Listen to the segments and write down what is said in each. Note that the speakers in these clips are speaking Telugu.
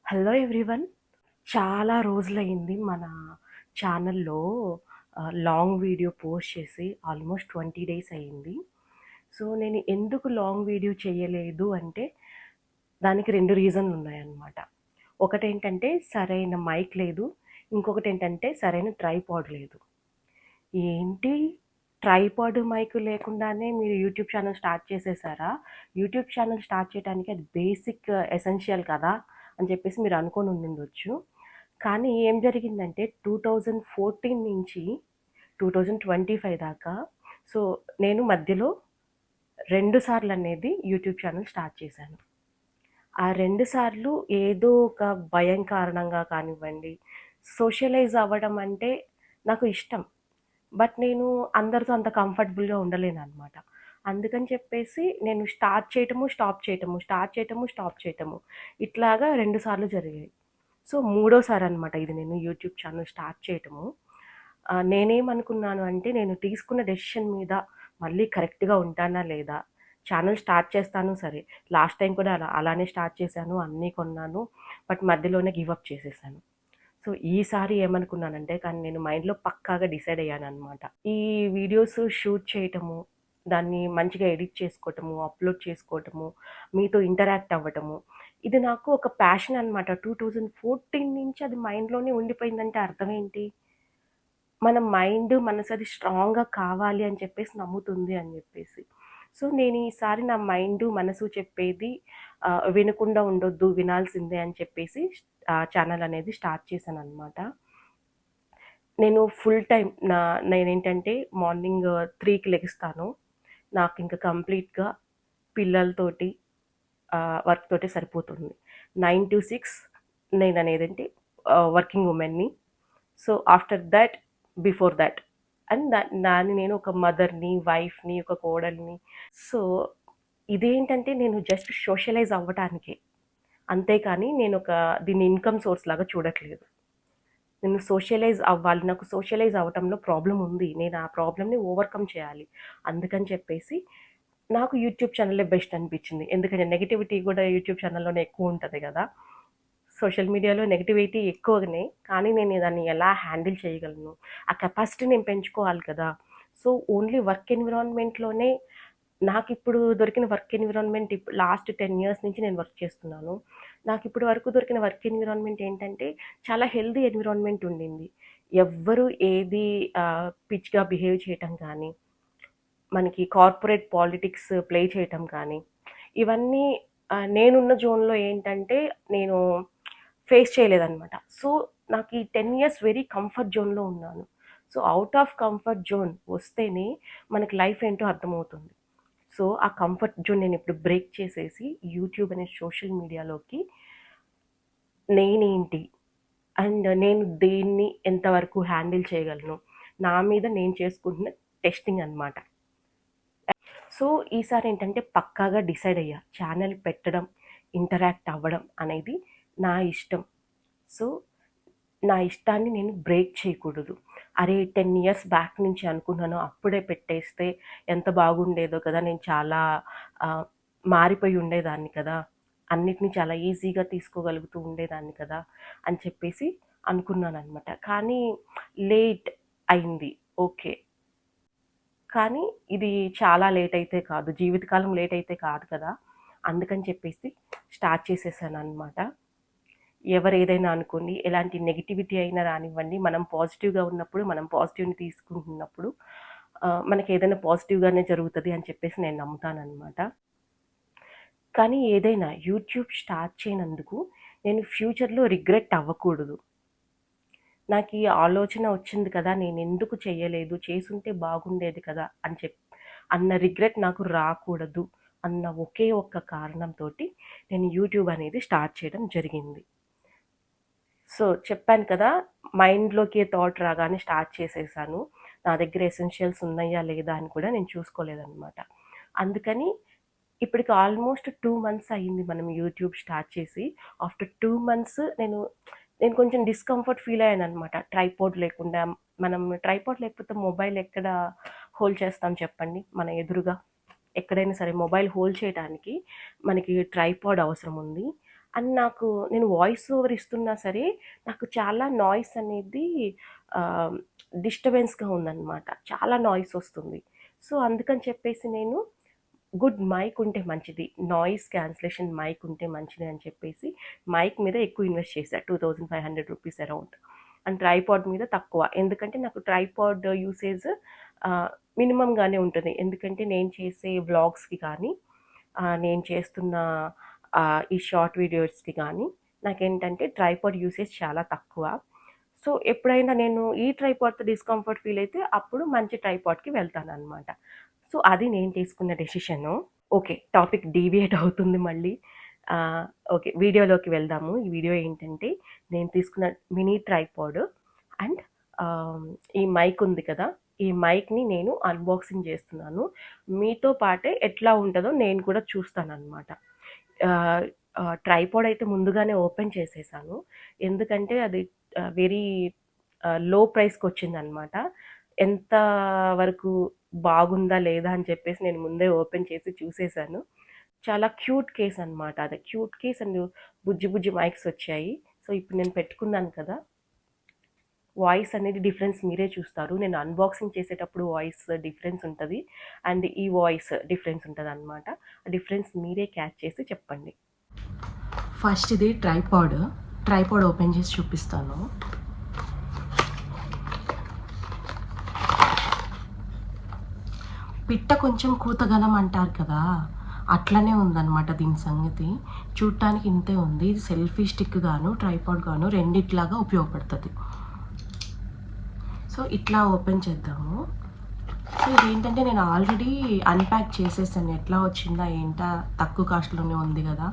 Hello everyone. చాలా రోజులయింది మన ఛానల్‌లో లాంగ్ వీడియో పోస్ట్ చేసి ఆల్మోస్ట్ 20 డేస్ అయింది. సో, నేను ఎందుకు లాంగ్ వీడియో చేయలేదు అంటే, దానికి 2 రీజన్‌లున్నాయన్నమాట. ఒకటేంటంటే సరైన మైక్ లేదు. ఇంకొకటేంటంటే సరైన ట్రైపాడ్ లేదు. ఏంటి ట్రైపాడ్, మైక్ లేకుండానే మీరు యూట్యూబ్ ఛానల్ స్టార్ట్ చేసేసారా? యూట్యూబ్ ఛానల్ స్టార్ట్ చేయడానికి అది బేసిక్ ఎసెన్షియల్ కదా! అని చెప్పేసి మీరు అనుకోని ఉండుండొచ్చు. కానీ ఏం జరిగిందంటే 2014 నుంచి 2025 దాకా సో, నేను మధ్యలో 2 సార్లనేది యూట్యూబ్ ఛానల్ స్టార్ట్ చేశాను. ఆ 2 సార్లు ఏదో ఒక భయం కారణంగా కానివ్వండి, సోషలైజ్ అవ్వడం అంటే నాకు ఇష్టం. బట్ నేను అందరితో అంత కంఫర్టబుల్‌గా ఉండలేననమాట. అందుకని చెప్పేసి నేను స్టార్ట్ చేయటము, స్టాప్ చేయటము, స్టార్ట్ చేయటము, స్టాప్ చేయటము. ఇట్లాగా 2 సార్లు జరిగాయి. సో, మూడోసారనమాట ఇది నేను యూట్యూబ్ ఛానల్ స్టార్ట్ చేయటము. నేనేమనుకున్నాను అంటే, నేను తీసుకున్న డెసిషన్ మీద మళ్ళీ కరెక్ట్‌గా ఉంటానా లేదా? ఛానల్ స్టార్ట్ చేస్తాను సరే. లాస్ట్ టైం కూడా అలానే స్టార్ట్ చేశాను. అన్నీ కొన్నాను. బట్ మధ్యలోనే గివ్ అప్ చేసేసాను. సో, ఈసారి ఏమనుకున్నానంటే, కానీ నేను మైండ్‌లో పక్కాగా డిసైడ్ అయ్యాననమాట. ఈ వీడియోస్ షూట్ చేయటము, దాన్ని మంచిగా ఎడిట్ చేసుకోవటము, అప్‌లోడ్ చేసుకోవటము, మీతో ఇంటరాక్ట్ అవ్వటము, ఇది నాకు ఒక ప్యాషన్ అనమాట. 2014 నుంచి అది మైండ్‌లోనే ఉండిపోయిందంటే అర్థమేంటి? మన మైండ్, మనసు అది స్ట్రాంగ్‌గా కావాలి అని చెప్పేసి నమ్ముతుంది అని చెప్పేసి. సో, నేను ఈసారి నా మైండు, మనసు చెప్పేది వినకుండా ఉండొద్దు, వినాల్సిందే అని చెప్పేసి ఛానల్ అనేది స్టార్ట్ చేశాననమాట. నేను ఫుల్ టైమ్ నేనేంటంటే మార్నింగ్ 3కి లెగుస్తాను. నాకింక కంప్లీట్‌గా పిల్లలతోటి వర్క్ తోటే సరిపోతుంది. 9-6 నేననేదేంటి వర్కింగ్ వుమెన్‌ని. So, after that, before that and దాన్ని నేను ఒక మదర్‌ని, వైఫ్‌ని, ఒక కోడలిని. సో, ఇదేంటంటే నేను జస్ట్ సోషలైజ్ అవ్వటానికే. అంతేకానీ నేనొక దీన్ని ఇన్‌కమ్ సోర్స్ లాగా చూడట్లేదు. నేను సోషలైజ్ అవ్వాలి. నాకు సోషలైజ్ అవ్వటంలో ప్రాబ్లమ్ ఉంది. నేను ఆ ప్రాబ్లమ్‌ని ఓవర్‌కమ్ చేయాలి. అందుకని చెప్పేసి నాకు యూట్యూబ్ ఛానలే బెస్ట్ అనిపించింది. ఎందుకంటే నెగటివిటీ కూడా యూట్యూబ్ ఛానల్‌లోనే ఎక్కువుంటది గదా! సోషల్ మీడియాలో నెగటివిటీ ఎక్కువగానే, కానీ నేను దాన్ని ఎలా హ్యాండిల్ చేయగలను? ఆ కెపాసిటీ నేను పెంచుకోవాలి కదా! సో, ఓన్లీ వర్క్ ఎన్విరాన్మెంట్‌లోనే నాకిప్పుడు దొరికిన వర్క్ ఎన్విరాన్మెంట్ లాస్ట్ 10 ఇయర్స్ నుంచి నేను వర్క్ చేస్తున్నాను. నాకిప్పటి వరకు దొరికిన వర్క్ ఎన్విరాన్మెంట్ ఏంటంటే, చాలా హెల్తీ ఎన్విరాన్మెంట్ ఉండింది. ఎవ్వరు ఏది పిచ్‌గా బిహేవ్ చేయటం కానీ, మనకి కార్పొరేట్ పాలిటిక్స్ ప్లే చేయటం కానీ, ఇవన్నీ నేనున్న జోన్‌లో ఏంటంటే, నేను ఫేస్ చేయలేదనమాట. సో, నాకు ఈ 10 ఇయర్స్ వెరీ కంఫర్ట్ జోన్‌లో ఉన్నాను. So, out of comfort zone వస్తేనే మనకి లైఫ్ ఏంటో అర్థమవుతుంది. సో, ఆ కంఫర్ట్ జోన్ నేనిప్పుడు బ్రేక్ చేసేసి యూట్యూబ్ అనే సోషల్ మీడియాలోకి నేనేంటి? అండ్ నేను దేన్ని ఎంతవరకు హ్యాండిల్ చేయగలను? నా మీద నేను చేసుకుంటున్న టెస్టింగ్ అనమాట. సో, ఈసారేంటంటే పక్కాగా డిసైడ్ అయ్యా. ఛానల్ పెట్టడం, ఇంటరాక్ట్ అవ్వడం అనేది నా ఇష్టం. సో, నా ఇష్టాన్ని నేను బ్రేక్ చేయకూడదు. అరే! 10 ఇయర్స్ బ్యాక్ నుంచి అనుకున్నాను. అప్పుడే పెట్టేస్తే ఎంత బాగుండేదో కదా! నేను చాలా ఆహ్, మారిపోయి ఉండేదాన్ని కదా! అన్నిటిని చాలా ఈజీగా తీసుకోగలుగుతూ ఉండేదాన్ని కదా! అని చెప్పేసి అనుకున్నాననమాట. కానీ లేట్ అయింది. ఓకే. కానీ ఇది చాలా లేట్ అయితే కాదు. జీవితకాలం లేట్ అయితే కాదు కదా! అందుకని చెప్పేసి స్టార్ట్ చేసేసాననమాట. ఎవరేదైనా అనుకోండి, ఎలాంటి నెగటివిటీ అయినా రానివ్వండి, మనం పాజిటివ్‌గా ఉన్నప్పుడు, మనం పాజిటివ్‌ని తీసుకుంటున్నప్పుడు మనకేదైనా పాజిటివ్‌గానే జరుగుతది అని చెప్పేసి నేను నమ్ముతాననమాట. కానీ ఏదైనా యూట్యూబ్ స్టార్ట్ చేయనందుకు నేను ఫ్యూచర్‌లో రిగ్రెట్ అవ్వకూడదు. నాకీ ఆలోచన వచ్చింది కదా! నేనెందుకు చెయ్యలేదు, చేసుంటే బాగుండేది కదా! అన్న రిగ్రెట్ నాకు రాకూడదు అన్న ఒకే ఒక్క కారణంతోటి నేను యూట్యూబ్ అనేది స్టార్ట్ చేయడం జరిగింది. సో, చెప్పాను కదా! మైండ్‌లోకి థాట్ రాగానే స్టార్ట్ చేసేసాను. నా దగ్గర ఎసెన్షియల్స్ ఉన్నాయా లేదా అని కూడా నేను చూసుకోలేదనమాట. అందుకని ఇప్పటికి ఆల్మోస్ట్ 2 మంత్స్ అయింది మనం యూట్యూబ్ స్టార్ట్ చేసి. ఆఫ్టర్ 2 మంత్స్ నేను కొంచెం డిస్కంఫర్ట్ ఫీల్ అయ్యాననమాట. ట్రైపాడ్ లేకుండా మనం ట్రైపాడ్ లేకపోతే మొబైల్ ఎక్కడ హోల్డ్ చేస్తాం చెప్పండి? మన ఎదురుగా. ఎక్కడైనా సరే మొబైల్ హోల్డ్ చేయడానికి మనకి ట్రైపాడ్ అవసరం ఉంది. అండ్ నేను వాయిస్ ఓవర్ ఇస్తున్నా సరే నాకు చాలా నాయిస్ అనేది డిస్టర్బెన్స్గా ఉందన్నమాట. చాలా నాయిస్ వస్తుంది. సో అందుకని చెప్పేసి నేను గుడ్ మైక్ ఉంటే మంచిది, నాయిస్ క్యాన్సిలేషన్ మైక్ ఉంటే మంచిది అని చెప్పేసి మైక్ మీద ఎక్కువ ఇన్వెస్ట్ చేశా, 2500 రూపీస్ అరౌండ్. అండ్ ట్రైపాడ్ మీద తక్కువ, ఎందుకంటే నాకు ట్రైపాడ్ యూసేజ్ మినిమంగానే ఉంటుంది. ఎందుకంటే నేను చేసే వ్లాగ్స్కి కానీ నేను చేస్తున్న ఈ షార్ట్ వీడియోస్కి కానీ నాకేంటంటే ట్రైపాడ్ యూసేజ్ చాలా తక్కువ. సో ఎప్పుడైనా నేను ఈ ట్రైపాడ్తో డిస్కంఫర్ట్ ఫీల్ అయితే అప్పుడు మంచి ట్రైపాడ్కి వెళ్తాను అనమాట. సో అది నేను తీసుకున్న డెసిషను. ఓకే, టాపిక్ డీవియేట్ అవుతుంది మళ్ళీ. ఓకే, వీడియోలోకి వెళ్దాము. ఈ వీడియో ఏంటంటే నేను తీసుకున్న మినీ ట్రైపాడ్ అండ్ ఈ మైక్ ఉంది కదా, ఈ మైక్ని నేను అన్బాక్సింగ్ చేస్తున్నాను. మీతో పాటే ఎట్లా ఉంటుందో నేను కూడా చూస్తాను అనమాట. ట్రైపాడ్ అయితే ముందుగానే ఓపెన్ చేసేసాను, ఎందుకంటే అది వెరీ లో ప్రైస్కి వచ్చిందనమాట. ఎంత వరకు బాగుందా లేదా అని చెప్పేసి నేను ముందే ఓపెన్ చేసి చూసేసాను. చాలా క్యూట్ కేస్ అనమాట. అదే cute case and Bujji Bujji mics వచ్చాయి. సో ఇప్పుడు నేను పెట్టుకున్నాను కదా, వాయిస్ అనేది డిఫరెన్స్ మీరే చూస్తారు. నేను అన్బాక్సింగ్ చేసేటప్పుడు వాయిస్ డిఫరెన్స్ ఉంటుంది అండ్ ఈ వాయిస్ డిఫరెన్స్ ఉంటుంది అనమాట. ఆ డిఫరెన్స్ మీరే క్యాచ్ చేసి చెప్పండి. ఫస్ట్ ఇది ట్రైపాడ్ ఓపెన్ చేసి చూపిస్తాను. పిట్ట కొంచెం కూతగలం అంటారు కదా, అట్లనే ఉందన్నమాట దీని సంగతి. చూడటానికి ఇంతే ఉంది. ఇది సెల్ఫీ స్టిక్ గాను ట్రైపాడ్ గాను రెండిట్లాగా ఉపయోగపడుతుంది. సో ఇట్లా ఓపెన్ చేద్దాము. సో ఇదేంటంటే నేను ఆల్రెడీ అన్ప్యాక్ చేసేసాను, ఎట్లా వచ్చిందా ఏంటా, తక్కువ కాస్ట్లోనే ఉంది కదా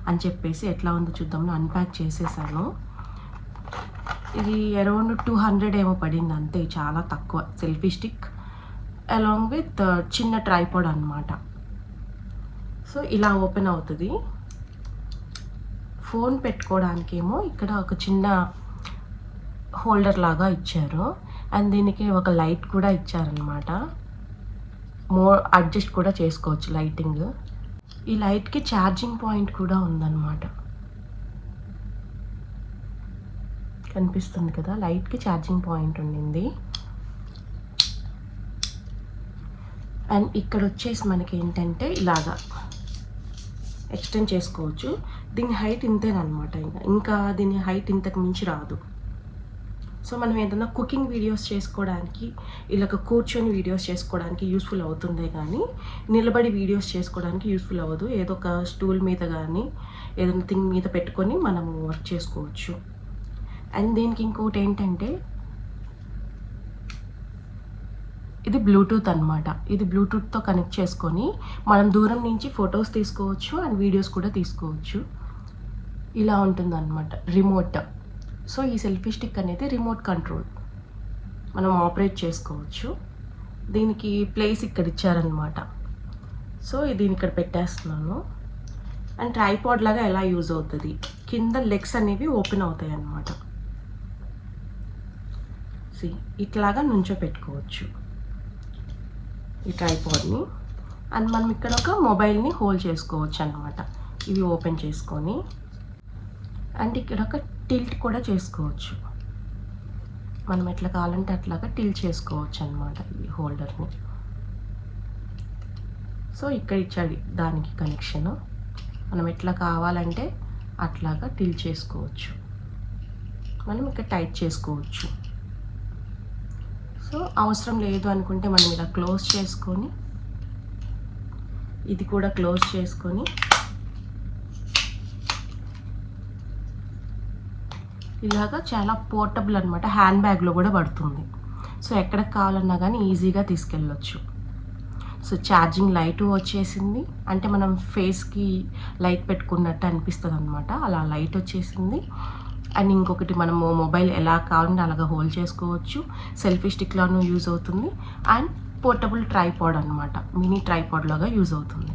అని చెప్పేసి ఎట్లా ఉందో చూద్దామని అన్ప్యాక్ చేసేసాను. ఇది అరౌండ్ 200 ఏమో పడింది అంతే, చాలా తక్కువ. సెల్ఫీ స్టిక్ అలాంగ్ విత్ చిన్న ట్రైపాడ్ అనమాట. సో ఇలా ఓపెన్ అవుతుంది. ఫోన్ పెట్టుకోవడానికేమో ఇక్కడ ఒక చిన్న హోల్డర్ లాగా ఇచ్చారు అండ్ దీనికి ఒక లైట్ కూడా ఇచ్చారనమాట. అడ్జస్ట్ కూడా చేసుకోవచ్చు లైటింగ్. ఈ లైట్కి ఛార్జింగ్ పాయింట్ కూడా ఉందన్నమాట. కనిపిస్తుంది కదా, లైట్కి ఛార్జింగ్ పాయింట్ ఉండింది. అండ్ ఇక్కడ వచ్చేసి మనకి ఏంటంటే ఇలాగా ఎక్స్టెండ్ చేసుకోవచ్చు. దీని హైట్ ఇంతేనమాట, ఇంకా దీని హైట్ ఇంతకు మించి రాదు. సో మనం ఏదైనా కుకింగ్ వీడియోస్ చేసుకోవడానికి, ఇలాగ కూర్చొని వీడియోస్ చేసుకోవడానికి యూస్ఫుల్ అవుతుందే కానీ నిలబడి వీడియోస్ చేసుకోవడానికి యూస్ఫుల్ అవ్వదు. ఏదో ఒక స్టూల్ మీద కానీ ఏదైనా థింగ్ మీద పెట్టుకొని మనము వర్క్ చేసుకోవచ్చు. అండ్ దీనికి ఇంకోటి ఏంటంటే ఇది బ్లూటూత్ అనమాట. ఇది బ్లూటూత్తో కనెక్ట్ చేసుకొని మనం దూరం నుంచి ఫొటోస్ తీసుకోవచ్చు అండ్ వీడియోస్ కూడా తీసుకోవచ్చు. ఇలా ఉంటుందన్నమాట రిమోట్. సో ఈ సెల్ఫీ స్టిక్ అనేది రిమోట్ కంట్రోల్, మనం ఆపరేట్ చేసుకోవచ్చు. దీనికి ప్లేస్ ఇక్కడ ఇచ్చారనమాట. సో దీన్ని ఇక్కడ పెట్టేస్తున్నాను. అండ్ ట్రైపాడ్ లాగా ఎలా యూజ్ అవుతుంది, కింద లెగ్స్ అనేవి ఓపెన్ అవుతాయి అన్నమాట. ఇట్లాగా నుంచో పెట్టుకోవచ్చు ఈ ట్రైపాడ్ని. అండ్ మనం ఇక్కడ ఒక మొబైల్ని హోల్డ్ చేసుకోవచ్చు అన్నమాట. ఇవి ఓపెన్ చేసుకొని అండ్ ఇక్కడ ఒక టిల్ట్ కూడా చేసుకోవచ్చు. మనం ఎట్లా కావాలంటే అట్లాగా టిల్ట్ చేసుకోవచ్చు అన్నమాట ఈ హోల్డర్ని. సో ఇక్కడ ఇచ్చాడు దానికి కనెక్షను. మనం ఎట్లా కావాలంటే అట్లాగా టిల్ట్ చేసుకోవచ్చు. మనం ఇక్కడ టైట్ చేసుకోవచ్చు. సో అవసరం లేదు అనుకుంటే మనం ఇలా క్లోజ్ చేసుకొని, ఇది కూడా క్లోజ్ చేసుకొని ఇలాగా చాలా పోర్టబుల్ అనమాట. హ్యాండ్ బ్యాగ్లో కూడా పడుతుంది. సో ఎక్కడికి కావాలన్నా కానీ ఈజీగా తీసుకెళ్ళొచ్చు. సో ఛార్జింగ్ లైట్ వచ్చేసింది, అంటే మనం ఫేస్కి లైట్ పెట్టుకున్నట్టు అనిపిస్తుంది అనమాట. అలా లైట్ వచ్చేసింది. అండ్ ఇంకొకటి మనము మొబైల్ ఎలా కావాలంటే అలాగా హోల్డ్ చేసుకోవచ్చు. సెల్ఫీ స్టిక్లోనూ యూజ్ అవుతుంది. అండ్ పోర్టబుల్ ట్రైపాడ్ అనమాట, మినీ ట్రైపాడ్ లాగా యూజ్ అవుతుంది.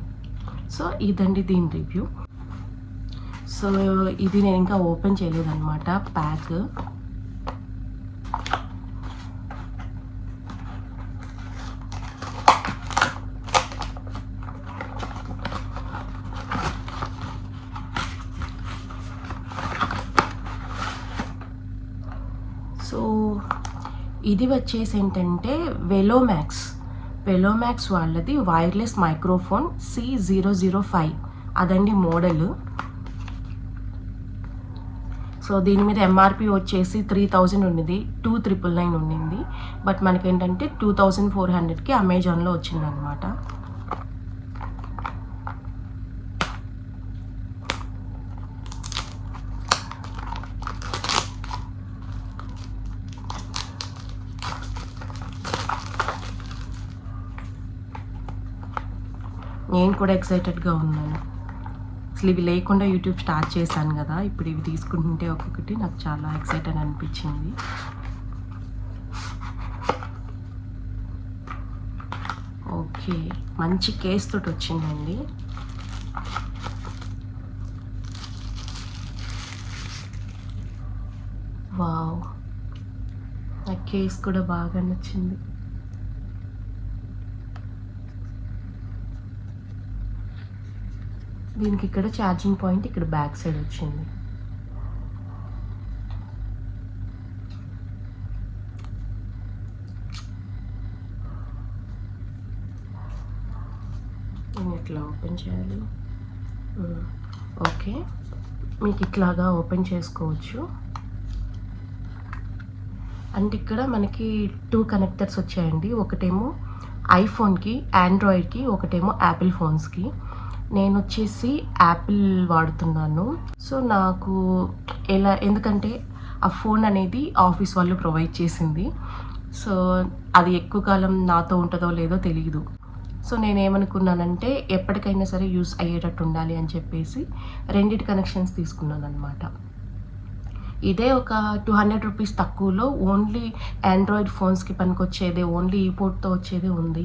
సో ఇదండి దీని రివ్యూ. సో ఇది నేను ఇంకా ఓపెన్ చేయలేదన్నమాట ప్యాక్. సో ఇది వచ్చేసి ఏంటంటే వెలోమాక్స్ వాళ్ళది వైర్లెస్ మైక్రోఫోన్ C005 అదండి మోడల్. సో దీని మీద ఎంఆర్పి వచ్చేసి 3000 ఉండింది, 2999 ఉండింది. బట్ మనకేంటంటే 2400కి అమెజాన్లో వచ్చిందనమాట. నేను కూడా ఎక్సైటెడ్గా ఉన్నాను. అసలు ఇవి లేకుండా యూట్యూబ్ స్టార్ట్ చేశాను కదా, ఇప్పుడు ఇవి తీసుకుంటుంటే ఒక్కొక్కటి నాకు చాలా ఎక్సైటెడ్ అనిపించింది. ఓకే, మంచి కేస్ తోటి వచ్చిందండి. వావ్, ఆ కేస్ కూడా బాగా నచ్చింది. దీనికి ఇక్కడ ఛార్జింగ్ పాయింట్ ఇక్కడ బ్యాక్ సైడ్ వచ్చింది. నేను ఇట్లా ఓపెన్ చేయాలి. ఓకే, మీకు ఇట్లాగా ఓపెన్ చేసుకోవచ్చు. అంటే ఇక్కడ మనకి 2 కనెక్టర్స్ వచ్చాయండి. ఒకటేమో ఐఫోన్కి, ఆండ్రాయిడ్కి, ఒకటేమో యాపిల్ ఫోన్స్కి. నేను వచ్చేసి యాపిల్ వాడుతున్నాను. సో నాకు ఎందుకంటే ఆ ఫోన్ అనేది ఆఫీస్ వాళ్ళు ప్రొవైడ్ చేసింది. సో అది ఎక్కువ కాలం నాతో ఉంటుందో లేదో తెలియదు. సో నేనేమనుకున్నానంటే ఎప్పటికైనా సరే యూస్ అయ్యేటట్టు ఉండాలి అని చెప్పేసి రెండిటి కనెక్షన్స్ తీసుకున్నాను అనమాట. ఇదే ఒక 200 రూపీస్ తక్కువలో ఓన్లీ ఆండ్రాయిడ్ ఫోన్స్కి పనికొచ్చేదే, ఓన్లీ ఈ పోర్ట్తో వచ్చేదే ఉంది.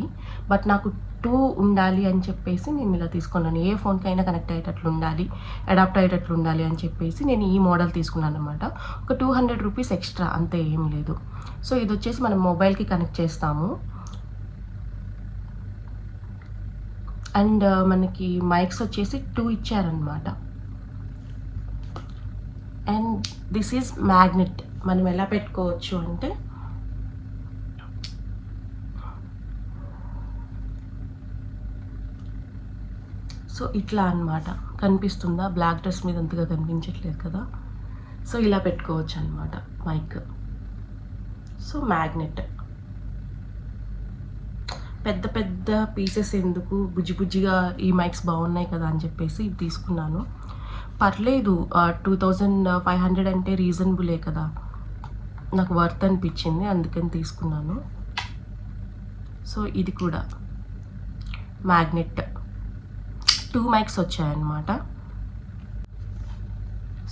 బట్ నాకు 2 ఉండాలి అని చెప్పేసి నేను ఇలా తీసుకున్నాను. ఏ ఫోన్కైనా కనెక్ట్ అయ్యేటట్లు ఉండాలి, అడాప్ట్ అయ్యేటట్లు ఉండాలి అని చెప్పేసి నేను ఈ మోడల్ తీసుకున్నాను అనమాట. ఒక 200 రూపీస్ ఎక్స్ట్రా, అంతే, ఏం లేదు. సో ఇది వచ్చేసి మనం మొబైల్కి కనెక్ట్ చేస్తాము. అండ్ మనకి మైక్స్ వచ్చేసి 2 ఇచ్చారనమాట. And this is magnet. మనం ఎలా పెట్టుకోవచ్చు అంటే సో ఇట్లా అనమాట. కనిపిస్తుందా? బ్లాక్ డ్రెస్ మీద అంతగా కనిపించట్లేదు కదా. సో ఇలా పెట్టుకోవచ్చు అనమాట మైక్. So magnet. పెద్ద పెద్ద పీసెస్ ఎందుకు, బుజ్జిగా ఈ మైక్స్ బాగున్నాయి కదా అని చెప్పేసి ఇది తీసుకున్నాను. పర్లేదు, 2500 అంటే రీజనబులే కదా, నాకు వర్త్ అనిపించింది, అందుకని తీసుకున్నాను. సో ఇది కూడా మ్యాగ్నెట్. 2 మైక్స్ వచ్చాయన్నమాట.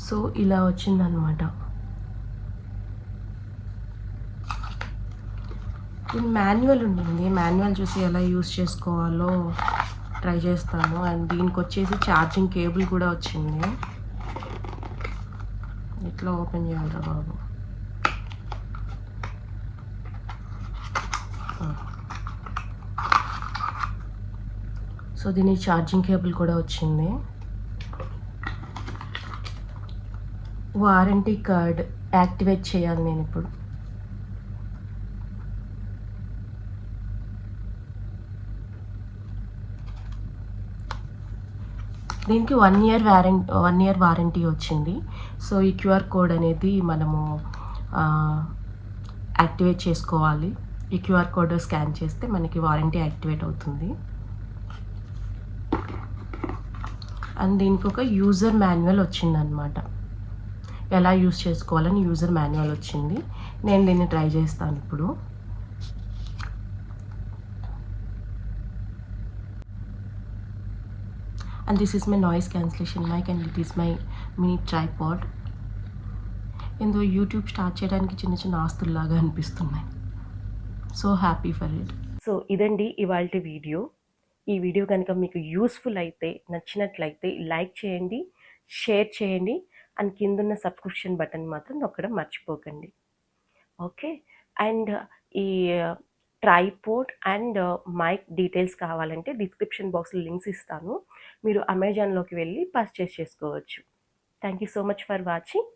సో ఇలా వచ్చిందనమాట. మాన్యువల్ ఉండింది, మాన్యువల్ చూసి ఎలా యూస్ చేసుకోవాలో ట్రై చేస్తాను. అండ్ దీనికి వచ్చేసి ఛార్జింగ్ కేబుల్ కూడా వచ్చింది. ఇట్లా ఓపెన్ చేయాలరా బాబు. సో దీనికి ఛార్జింగ్ కేబుల్ కూడా వచ్చింది. వారంటీ కార్డ్ యాక్టివేట్ చేయాలి నేను ఇప్పుడు. దీనికి 1 ఇయర్ వారంటీ వచ్చింది. సో ఈ క్యూఆర్ కోడ్ అనేది మనము యాక్టివేట్ చేసుకోవాలి. ఈ క్యూఆర్ కోడ్ స్కాన్ చేస్తే మనకి వారంటీ యాక్టివేట్ అవుతుంది. అండ్ దీనికి ఒక యూజర్ మాన్యువల్ వచ్చిందనమాట. ఎలా యూజ్ చేసుకోవాలని యూజర్ మాన్యువల్ వచ్చింది. నేను దీన్ని ట్రై చేస్తాను ఇప్పుడు. And this is my noise cancellation mic and it is my mini tripod. ఇందో యూట్యూబ్ స్టార్ట్ చేయడానికి చిన్న చిన్న ఆస్తుల్లాగా అనిపిస్తున్నాయి. So happy for it. So ఇదండి ఇవాల్టి వీడియో. ఈ వీడియో కనుక మీకు యూస్ఫుల్ అయితే, నచ్చినట్లయితే లైక్ చేయండి, షేర్ చేయండి, అండ్ కిందున్న సబ్స్క్రిప్షన్ బటన్ మాత్రం నొక్కడం మర్చిపోకండి. ఓకే, అండ్ ఈ ట్రైపోడ్ అండ్ మైక్ డీటెయిల్స్ కావాలంటే డిస్క్రిప్షన్ బాక్స్లో లింక్స్ ఇస్తాను. మీరు అమెజాన్లోకి వెళ్ళి పర్చేస్ చేసుకోవచ్చు. Thank you so much for watching.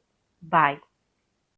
Bye.